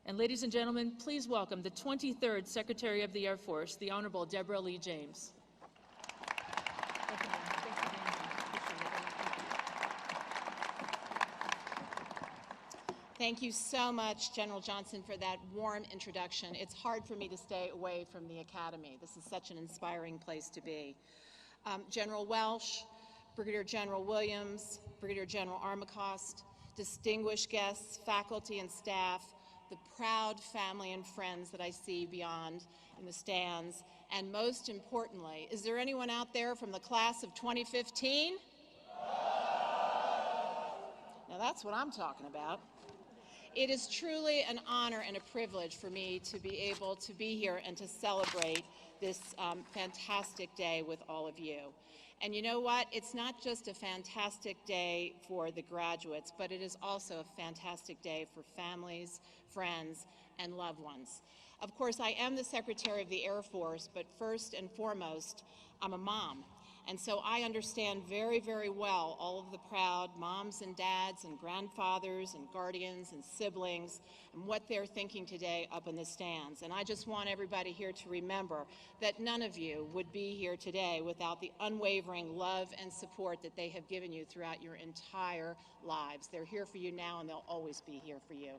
And ladies and gentlemen, please welcome the 23rd Secretary of the Air Force, the Honorable Deborah Lee James. Thank you so much, General Johnson, for that warm introduction. It's hard for me to stay away from the Academy. This is such an inspiring place to be. General Welsh, Brigadier General Williams, Brigadier General Armacost, distinguished guests, faculty and staff, the proud family and friends that I see beyond in the stands, and most importantly, is there anyone out there from the class of 2015? Now that's what I'm talking about. It is truly an honor and a privilege for me to be able to be here and to celebrate this fantastic day with all of you. And you know what? It's not just a fantastic day for the graduates, but it is also a fantastic day for families, friends, and loved ones. Of course, I am the Secretary of the Air Force, but first and foremost, I'm a mom. And so I understand very, very well all of the proud moms and dads and grandfathers and guardians and siblings and what they're thinking today up in the stands. And I just want everybody here to remember that none of you would be here today without the unwavering love and support that they have given you throughout your entire lives. They're here for you now, and they'll always be here for you.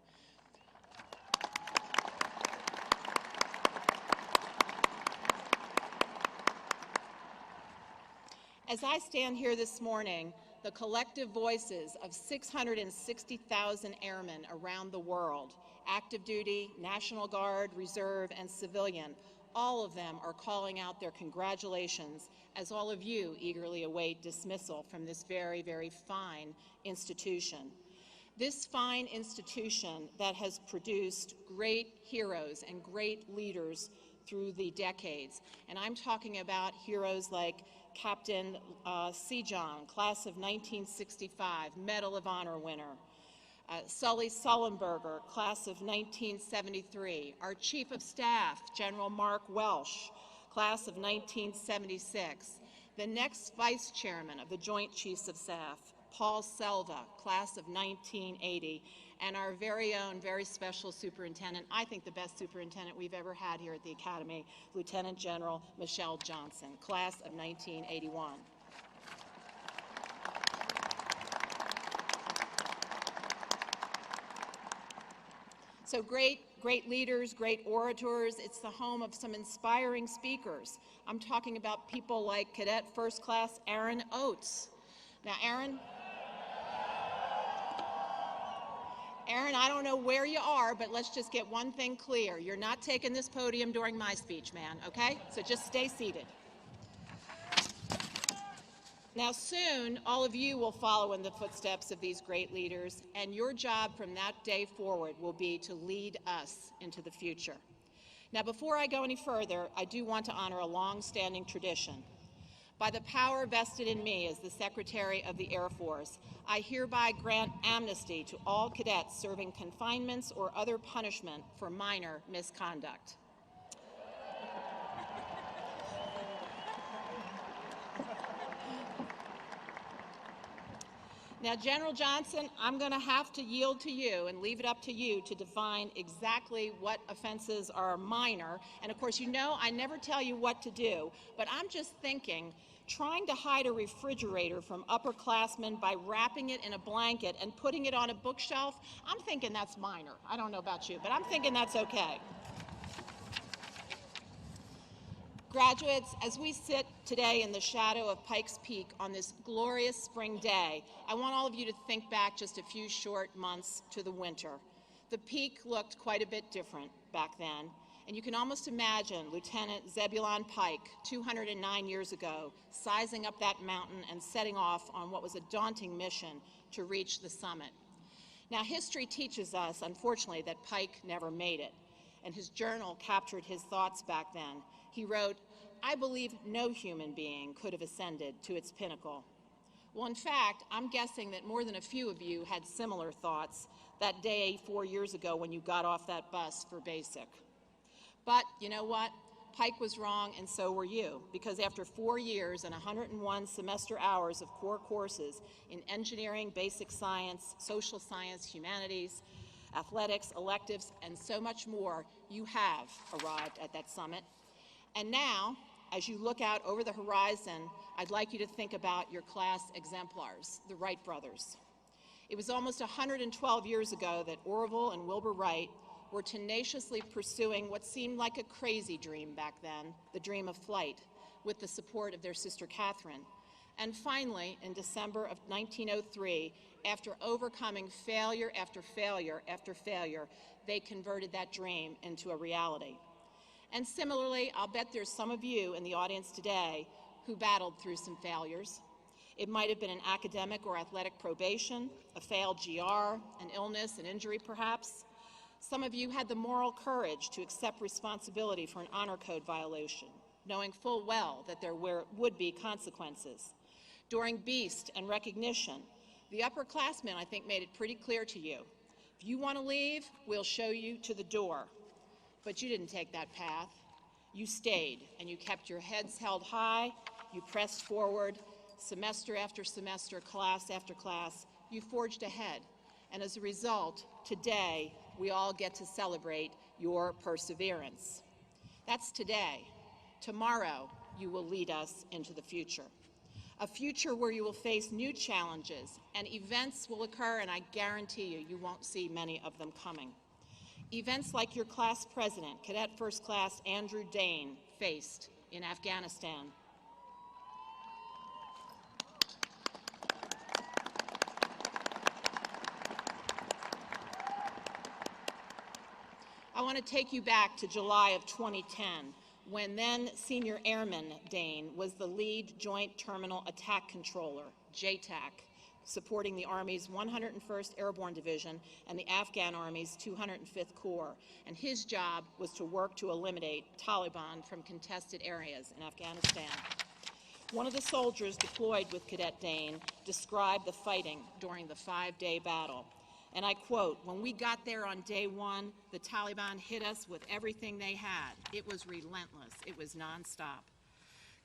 As I stand here this morning, the collective voices of 660,000 airmen around the world, active duty, National Guard, Reserve, and civilian, all of them are calling out their congratulations as all of you eagerly await dismissal from this very, very fine institution. This fine institution that has produced great heroes and great leaders through the decades. And I'm talking about heroes like Captain Sejon, class of 1965, Medal of Honor winner. Sully Sullenberger, class of 1973. Our Chief of Staff, General Mark Welsh, class of 1976. The next Vice Chairman of the Joint Chiefs of Staff, Paul Selva, class of 1980. And our very own, very special superintendent, I think the best superintendent we've ever had here at the Academy, Lieutenant General Michelle Johnson, class of 1981. So great leaders, great orators. It's the home of some inspiring speakers. I'm talking about people like Cadet First Class Aaron Oates. Now, Aaron, I don't know where you are, but let's just get one thing clear. You're not taking this podium during my speech, man, okay? So just stay seated. Now soon, all of you will follow in the footsteps of these great leaders, and your job from that day forward will be to lead us into the future. Now before I go any further, I do want to honor a long-standing tradition. By the power vested in me as the Secretary of the Air Force, I hereby grant amnesty to all cadets serving confinements or other punishment for minor misconduct. Now, General Johnson, I'm going to have to yield to you and leave it up to you to define exactly what offenses are minor. And of course, you know I never tell you what to do, but I'm just thinking, trying to hide a refrigerator from upperclassmen by wrapping it in a blanket and putting it on a bookshelf, I'm thinking that's minor. I don't know about you, but I'm thinking that's okay. Graduates, as we sit today in the shadow of Pikes Peak on this glorious spring day, I want all of you to think back just a few short months to the winter. The peak looked quite a bit different back then, and you can almost imagine Lieutenant Zebulon Pike, 209 years ago, sizing up that mountain and setting off on what was a daunting mission to reach the summit. Now, history teaches us, unfortunately, that Pike never made it, and his journal captured his thoughts back then. He wrote, "I believe no human being could have ascended to its pinnacle." Well, in fact, I'm guessing that more than a few of you had similar thoughts that day 4 years ago when you got off that bus for basic. But you know what? Pike was wrong, and so were you, because after 4 years and 101 semester hours of core courses in engineering, basic science, social science, humanities, athletics, electives, and so much more, you have arrived at that summit. And now, as you look out over the horizon, I'd like you to think about your class exemplars, the Wright brothers. It was almost 112 years ago that Orville and Wilbur Wright were tenaciously pursuing what seemed like a crazy dream back then, the dream of flight, with the support of their sister Catherine. And finally, in December of 1903, after overcoming failure after failure after failure, they converted that dream into a reality. And similarly, I'll bet there's some of you in the audience today who battled through some failures. It might have been an academic or athletic probation, a failed GR, an illness, an injury perhaps. Some of you had the moral courage to accept responsibility for an honor code violation, knowing full well that there would be consequences. During Beast and Recognition, the upperclassmen, I think, made it pretty clear to you. If you want to leave, we'll show you to the door. But you didn't take that path. You stayed, and you kept your heads held high. You pressed forward, semester after semester, class after class. You forged ahead. And as a result, today, we all get to celebrate your perseverance. That's today. Tomorrow, you will lead us into the future. A future where you will face new challenges, and events will occur, and I guarantee you, you won't see many of them coming. Events like your class president, Cadet First Class Andrew Dane, faced in Afghanistan. I want to take you back to July of 2010, when then Senior Airman Dane was the lead Joint Terminal Attack Controller, JTAC, supporting the Army's 101st Airborne Division and the Afghan Army's 205th Corps. And his job was to work to eliminate Taliban from contested areas in Afghanistan. One of the soldiers deployed with Cadet Dane described the fighting during the 5-day battle. And I quote, "When we got there on day one, the Taliban hit us with everything they had. It was relentless. It was nonstop."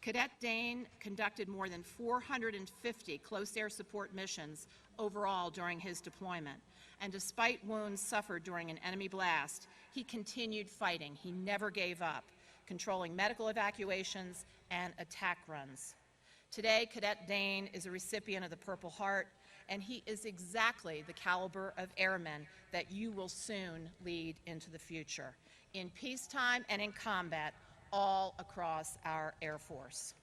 Cadet Dane conducted more than 450 close air support missions overall during his deployment. And despite wounds suffered during an enemy blast, he continued fighting. He never gave up, controlling medical evacuations and attack runs. Today, Cadet Dane is a recipient of the Purple Heart, and he is exactly the caliber of airman that you will soon lead into the future, in peacetime and in combat, all across our Air Force.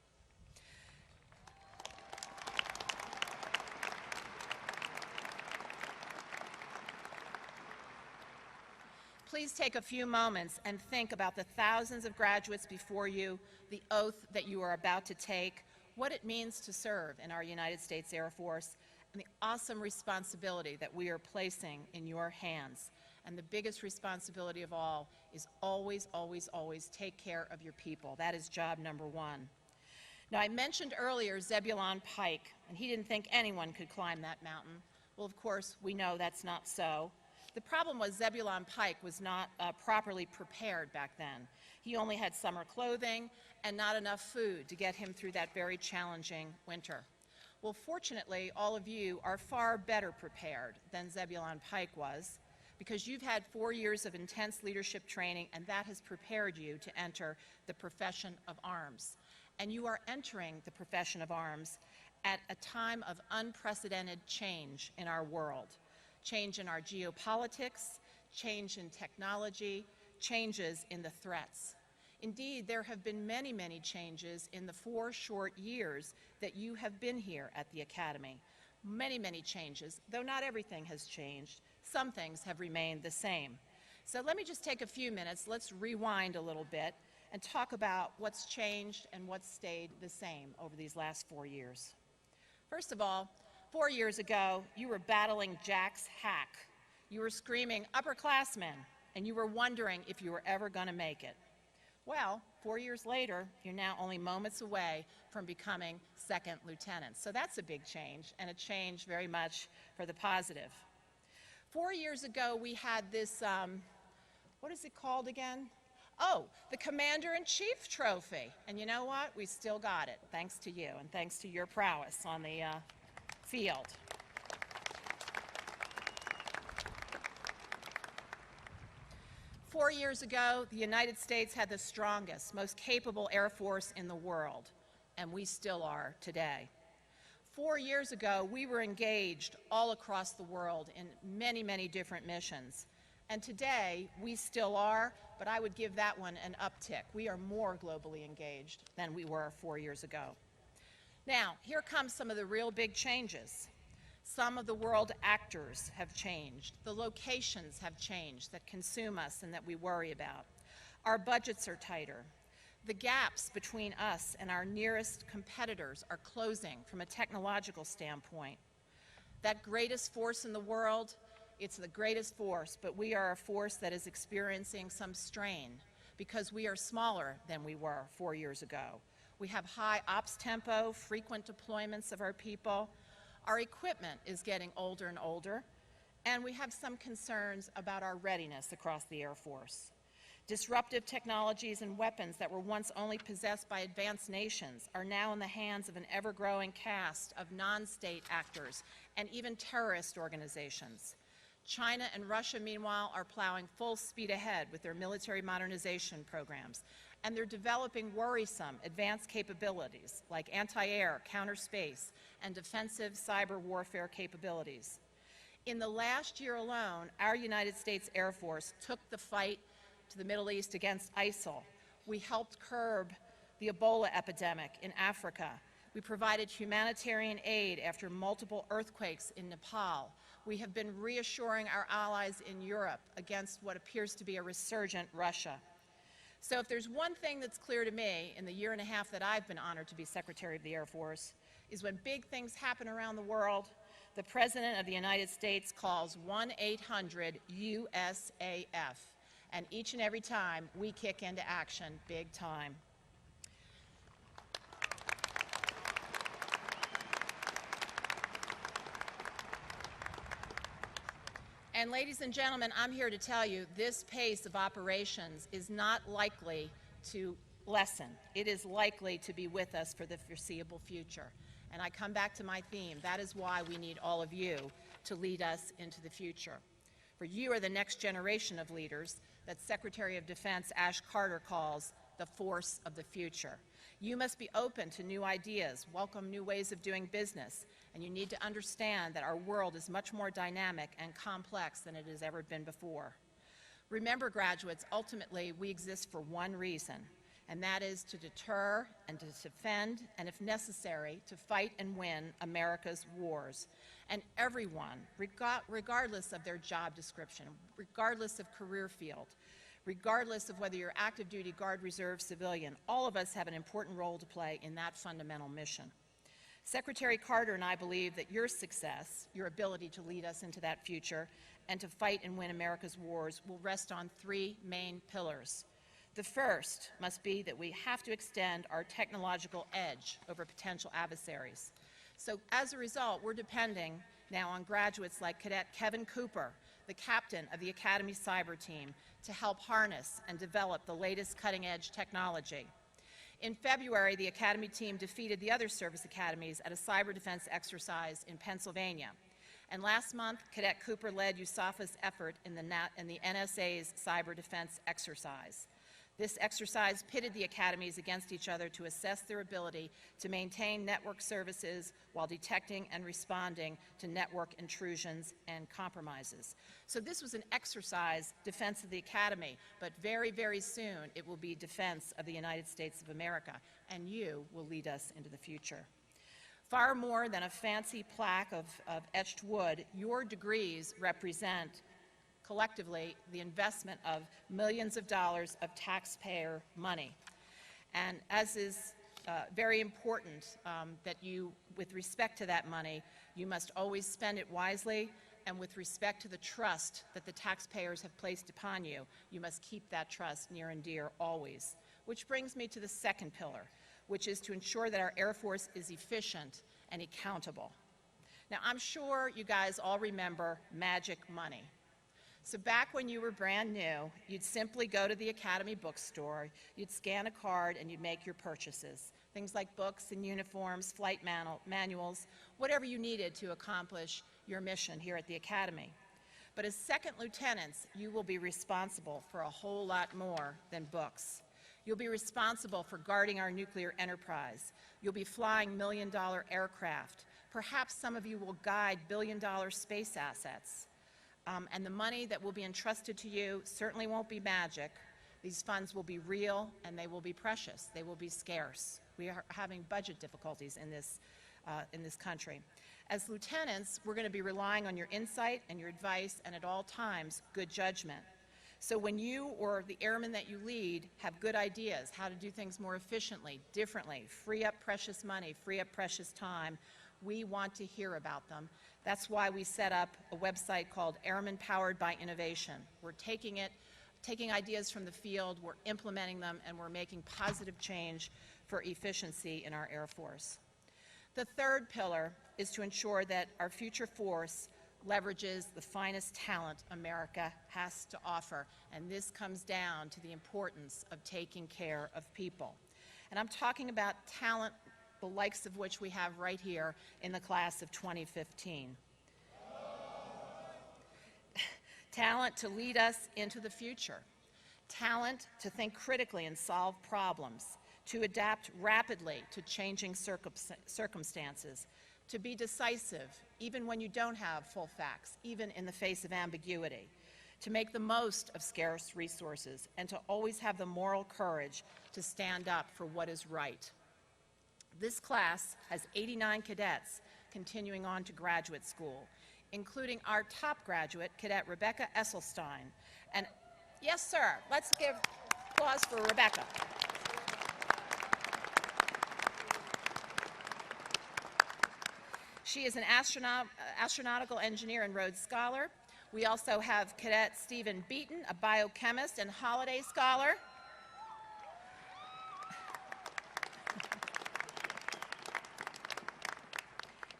Please take a few moments and think about the thousands of graduates before you, the oath that you are about to take, what it means to serve in our United States Air Force, and the awesome responsibility that we are placing in your hands. And the biggest responsibility of all is always, always, always take care of your people. That is job number one. Now, I mentioned earlier Zebulon Pike, and he didn't think anyone could climb that mountain. Well, of course, we know that's not so. The problem was Zebulon Pike was not properly prepared back then. He only had summer clothing and not enough food to get him through that very challenging winter. Well, fortunately, all of you are far better prepared than Zebulon Pike was, because you've had 4 years of intense leadership training, and that has prepared you to enter the profession of arms. And you are entering the profession of arms at a time of unprecedented change in our world. Change in our geopolitics, change in technology, changes in the threats. Indeed, there have been many, many changes in the 4 short years that you have been here at the Academy. Many, many changes, though not everything has changed. Some things have remained the same. So let me just take a few minutes, let's rewind a little bit and talk about what's changed and what's stayed the same over these last 4 years. First of all, 4 years ago, you were battling Jack's hack. You were screaming, "Upperclassmen," and you were wondering if you were ever going to make it. Well, 4 years later, you're now only moments away from becoming second lieutenants. So that's a big change, and a change very much for the positive. 4 years ago, we had this, what is it called again? Oh, the Commander-in-Chief Trophy. And you know what? We still got it, thanks to you, and thanks to your prowess on the field. 4 years ago, the United States had the strongest, most capable Air Force in the world, and we still are today. 4 years ago, we were engaged all across the world in many, many different missions. And today, we still are, but I would give that one an uptick. We are more globally engaged than we were 4 years ago. Now, here comes some of the real big changes. Some of the world actors have changed. The locations have changed that consume us and that we worry about. Our budgets are tighter. The gaps between us and our nearest competitors are closing from a technological standpoint. That greatest force in the world, it's the greatest force, but we are a force that is experiencing some strain because we are smaller than we were 4 years ago. We have high ops tempo, frequent deployments of our people. Our equipment is getting older and older, and we have some concerns about our readiness across the Air Force. Disruptive technologies and weapons that were once only possessed by advanced nations are now in the hands of an ever-growing cast of non-state actors and even terrorist organizations. China and Russia, meanwhile, are plowing full speed ahead with their military modernization programs, and they're developing worrisome advanced capabilities like anti-air, counter-space, and defensive cyber warfare capabilities. In the last year alone, our United States Air Force took the fight to the Middle East against ISIL. We helped curb the Ebola epidemic in Africa. We provided humanitarian aid after multiple earthquakes in Nepal. We have been reassuring our allies in Europe against what appears to be a resurgent Russia. So if there's one thing that's clear to me in the year and a half that I've been honored to be Secretary of the Air Force, is when big things happen around the world, the President of the United States calls 1-800-USAF. And each and every time, we kick into action big time. And ladies and gentlemen, I'm here to tell you this pace of operations is not likely to lessen. It is likely to be with us for the foreseeable future. And I come back to my theme. That is why we need all of you to lead us into the future. For you are the next generation of leaders that Secretary of Defense Ash Carter calls the force of the future. You must be open to new ideas, welcome new ways of doing business, and you need to understand that our world is much more dynamic and complex than it has ever been before. Remember, graduates, ultimately we exist for one reason, and that is to deter and to defend, and if necessary, to fight and win America's wars. And everyone, regardless of their job description, regardless of career field, regardless of whether you're active duty, Guard, Reserve, civilian, all of us have an important role to play in that fundamental mission. Secretary Carter and I believe that your success, your ability to lead us into that future and to fight and win America's wars will rest on three main pillars. The first must be that we have to extend our technological edge over potential adversaries. So as a result, we're depending now on graduates like Cadet Kevin Cooper, the captain of the Academy Cyber Team, to help harness and develop the latest cutting-edge technology. In February, the Academy team defeated the other service academies at a cyber defense exercise in Pennsylvania. And last month, Cadet Cooper led USAFA's effort in the NSA's cyber defense exercise. This exercise pitted the academies against each other to assess their ability to maintain network services while detecting and responding to network intrusions and compromises. So this was an exercise, defense of the academy, but very, very soon it will be defense of the United States of America, and you will lead us into the future. Far more than a fancy plaque of etched wood, your degrees represent collectively the investment of millions of dollars of taxpayer money. And as is very important that you, with respect to that money, you must always spend it wisely, and with respect to the trust that the taxpayers have placed upon you, you must keep that trust near and dear always. Which brings me to the second pillar, which is to ensure that our Air Force is efficient and accountable. Now, I'm sure you guys all remember magic money. So back when you were brand new, you'd simply go to the Academy bookstore, you'd scan a card, and you'd make your purchases. Things like books and uniforms, flight manuals, whatever you needed to accomplish your mission here at the Academy. But as second lieutenants, you will be responsible for a whole lot more than books. You'll be responsible for guarding our nuclear enterprise. You'll be flying million-dollar aircraft. Perhaps some of you will guide billion-dollar space assets. And the money that will be entrusted to you certainly won't be magic. These funds will be real and they will be precious. They will be scarce. We are having budget difficulties in this country. As lieutenants, we're going to be relying on your insight and your advice and at all times, good judgment. So when you or the airmen that you lead have good ideas, how to do things more efficiently, differently, free up precious money, free up precious time, we want to hear about them. That's why we set up a website called Airmen Powered by Innovation. We're taking ideas from the field, we're implementing them, and we're making positive change for efficiency in our Air Force. The third pillar is to ensure that our future force leverages the finest talent America has to offer, and this comes down to the importance of taking care of people. And I'm talking about talent, the likes of which we have right here in the class of 2015. Talent to lead us into the future. Talent to think critically and solve problems, to adapt rapidly to changing circumstances, to be decisive even when you don't have full facts, even in the face of ambiguity, to make the most of scarce resources, and to always have the moral courage to stand up for what is right. This class has 89 cadets continuing on to graduate school, including our top graduate, Cadet Rebecca Esselstein. And yes, sir, let's give applause for Rebecca. She is an astronautical engineer and Rhodes Scholar. We also have Cadet Stephen Beaton, a biochemist and Holiday Scholar.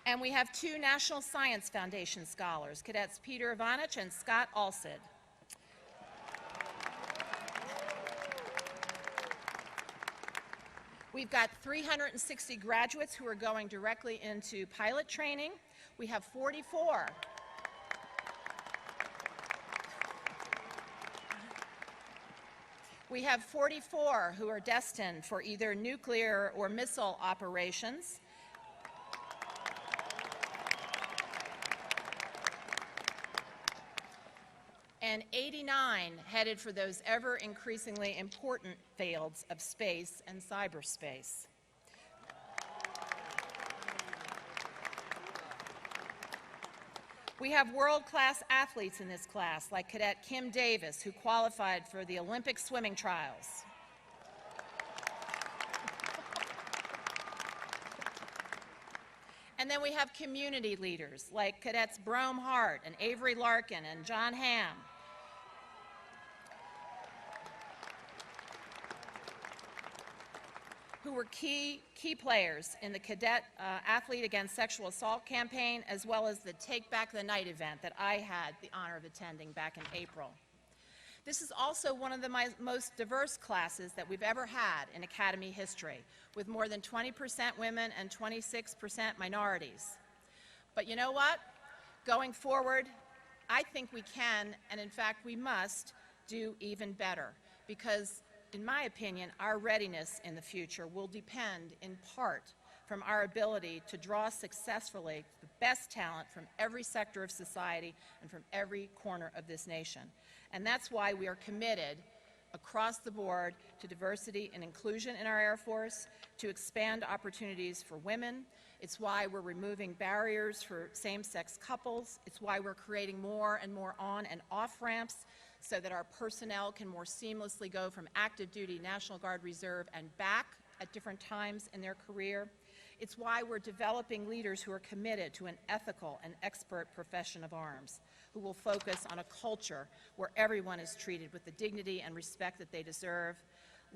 And we have two National Science Foundation scholars, Cadets Peter Ivanich and Scott Alsid. We've got 360 graduates who are going directly into pilot training. We have 44. We have 44 who are destined for either nuclear or missile operations. And 89 headed for those ever increasingly important fields of space and cyberspace. We have world-class athletes in this class, like Cadet Kim Davis, who qualified for the Olympic swimming trials. And then we have community leaders, like Cadets Brome Hart and Avery Larkin and John Hamm. Who were key players in the Cadet Athlete Against Sexual Assault campaign, as well as the Take Back the Night event that I had the honor of attending back in April. This is also one of the most diverse classes that we've ever had in Academy history, with more than 20% women and 26% minorities. But you know what? Going forward, I think we can, and in fact we must, do even better, because in my opinion, our readiness in the future will depend in part from our ability to draw successfully the best talent from every sector of society and from every corner of this nation. And that's why we are committed across the board to diversity and inclusion in our Air Force, to expand opportunities for women. It's why we're removing barriers for same-sex couples. It's why we're creating more and more on and off ramps so that our personnel can more seamlessly go from active duty, National Guard, Reserve, and back at different times in their career. It's why we're developing leaders who are committed to an ethical and expert profession of arms, who will focus on a culture where everyone is treated with the dignity and respect that they deserve,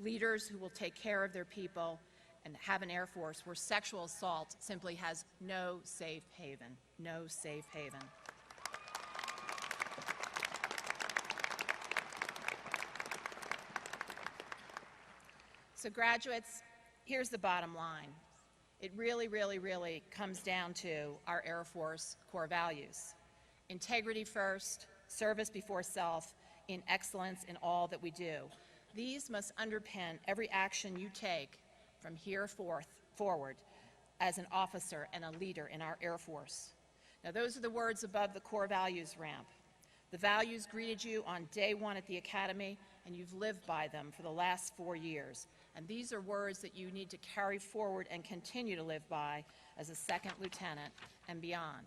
leaders who will take care of their people, and have an Air Force where sexual assault simply has no safe haven, no safe haven. So graduates, here's the bottom line. It really, really, really comes down to our Air Force core values. Integrity first, service before self, in excellence in all that we do. These must underpin every action you take from here forward as an officer and a leader in our Air Force. Now, those are the words above the core values ramp. The values greeted you on day one at the Academy, and you've lived by them for the last 4 years. And these are words that you need to carry forward and continue to live by as a second lieutenant and beyond.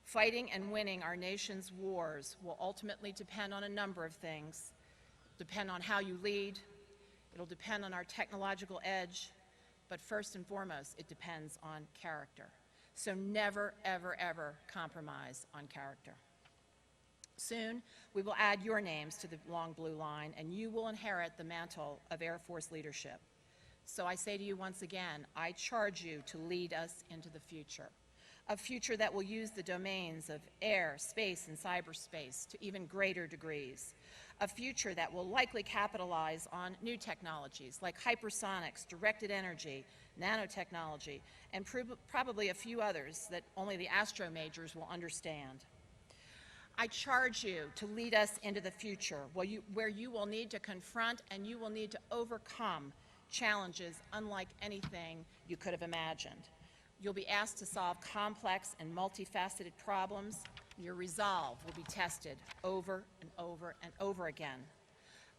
Fighting and winning our nation's wars will ultimately depend on a number of things. Depend on how you lead. It'll depend on our technological edge. But first and foremost, it depends on character. So never, ever, ever compromise on character. Soon, we will add your names to the long blue line, and you will inherit the mantle of Air Force leadership. So I say to you once again, I charge you to lead us into the future. A future that will use the domains of air, space, and cyberspace to even greater degrees. A future that will likely capitalize on new technologies like hypersonics, directed energy, nanotechnology, and probably a few others that only the astro majors will understand. I charge you to lead us into the future where you will need to confront and you will need to overcome challenges unlike anything you could have imagined. You'll be asked to solve complex and multifaceted problems. Your resolve will be tested over and over and over again.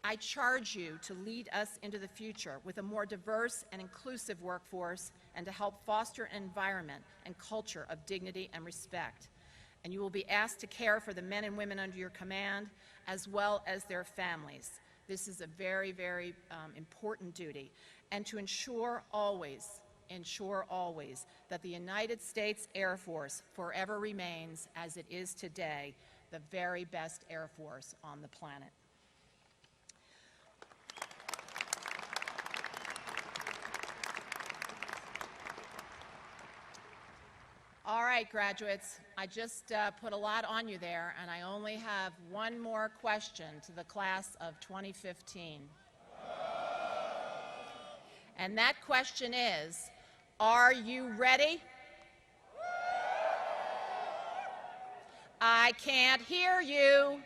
I charge you to lead us into the future with a more diverse and inclusive workforce and to help foster an environment and culture of dignity and respect. And you will be asked to care for the men and women under your command as well as their families. This is a very, very important duty. And to ensure always that the United States Air Force forever remains, as it is today, the very best Air Force on the planet. All right, graduates, I just put a lot on you there, and I only have one more question to the class of 2015. And that question is, are you ready? I can't hear you.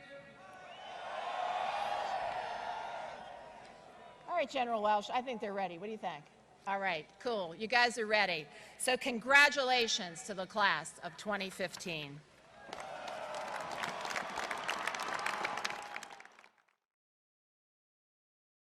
All right, General Welsh, I think they're ready. What do you think? All right, cool. You guys are ready. So congratulations to the class of 2015.